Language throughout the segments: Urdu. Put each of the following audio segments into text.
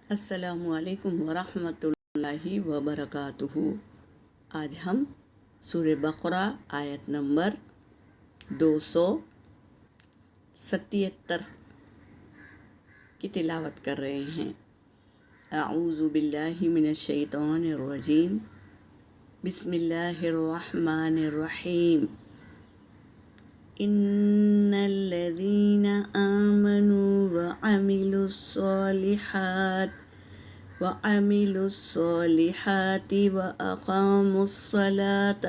السلام علیکم ورحمۃ اللہ وبرکاتہ۔ آج ہم سورہ بقرہ آیت نمبر 277 کی تلاوت کر رہے ہیں۔ اعوذ باللہ من الشیطان الرجیم، بسم اللہ الرحمن الرحیم۔ ان الذین آمنوا وعملوا الصالحات واقاموا الصلاة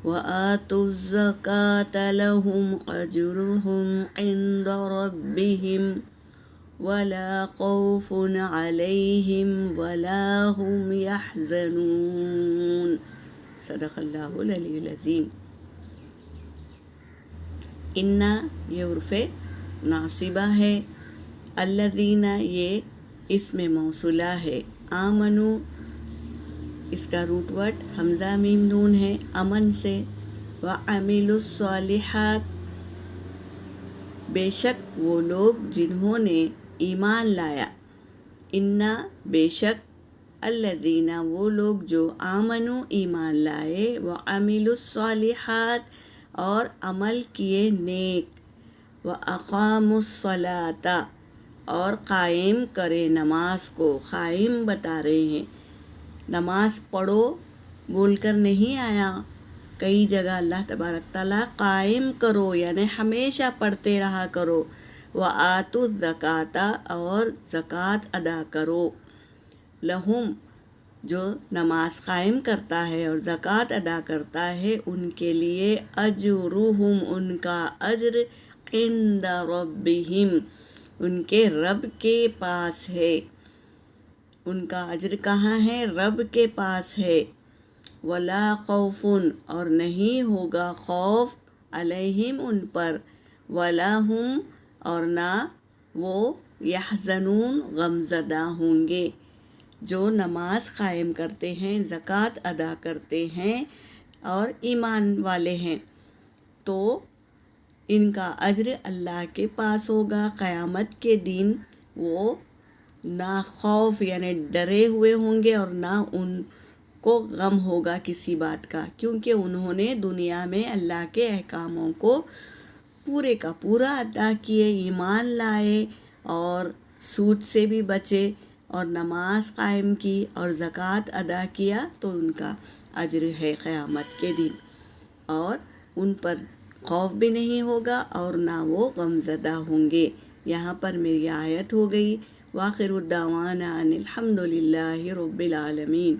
وآتوا الزکاة لهم اجرهم عند ربهم ولا خوف علیہم ولا هم يحزنون۔ صدق اللہ العلی العظیم۔ ان یہ عرف ناصبہ ہے، الذین یہ اسم موصولہ ہے، آمنو اس کا روٹ ورڈ حمزہ میم نون ہے امن سے، وعملوا الصالحات بے شک وہ لوگ جنہوں نے ایمان لایا، انا بے شک الذین وہ لوگ جو آمنو ایمان لائے، وعملوا الصالحات اور عمل کیے نیک، واقاموا الصلاۃ اور قائم کرے نماز کو، قائم بتا رہے ہیں۔ نماز پڑھو بول کر نہیں آیا، کئی جگہ اللہ تبارک تعالیٰ قائم کرو یعنی ہمیشہ پڑھتے رہا کرو، وآتوا الزکاۃ اور زکوٰۃ ادا کرو، لہم جو نماز قائم کرتا ہے اور زکوٰۃ ادا کرتا ہے ان کے لیے، اجرہم ان کا اجر، عند ربہم ان کے رب کے پاس ہے، ان کا اجر کہاں ہے؟ رب کے پاس ہے، ولا خوف اور نہیں ہوگا خوف، علیہم ان پر، ولا ہم اور نہ وہ، یحزنون غمزدہ ہوں گے۔ جو نماز قائم کرتے ہیں، زکوٰۃ ادا کرتے ہیں اور ایمان والے ہیں تو ان کا اجر اللہ کے پاس ہوگا۔ قیامت کے دن وہ نہ خوف یعنی ڈرے ہوئے ہوں گے اور نہ ان کو غم ہوگا کسی بات کا، کیونکہ انہوں نے دنیا میں اللہ کے احکاموں کو پورے کا پورا ادا کیے، ایمان لائے اور سود سے بھی بچے اور نماز قائم کی اور زکوٰۃ ادا کیا، تو ان کا اجر ہے قیامت کے دن، اور ان پر خوف بھی نہیں ہوگا اور نہ وہ غمزدہ ہوں گے۔ یہاں پر میری آیت ہو گئی۔ وآخر الدعوانا ان الحمد للہ رب العالمین۔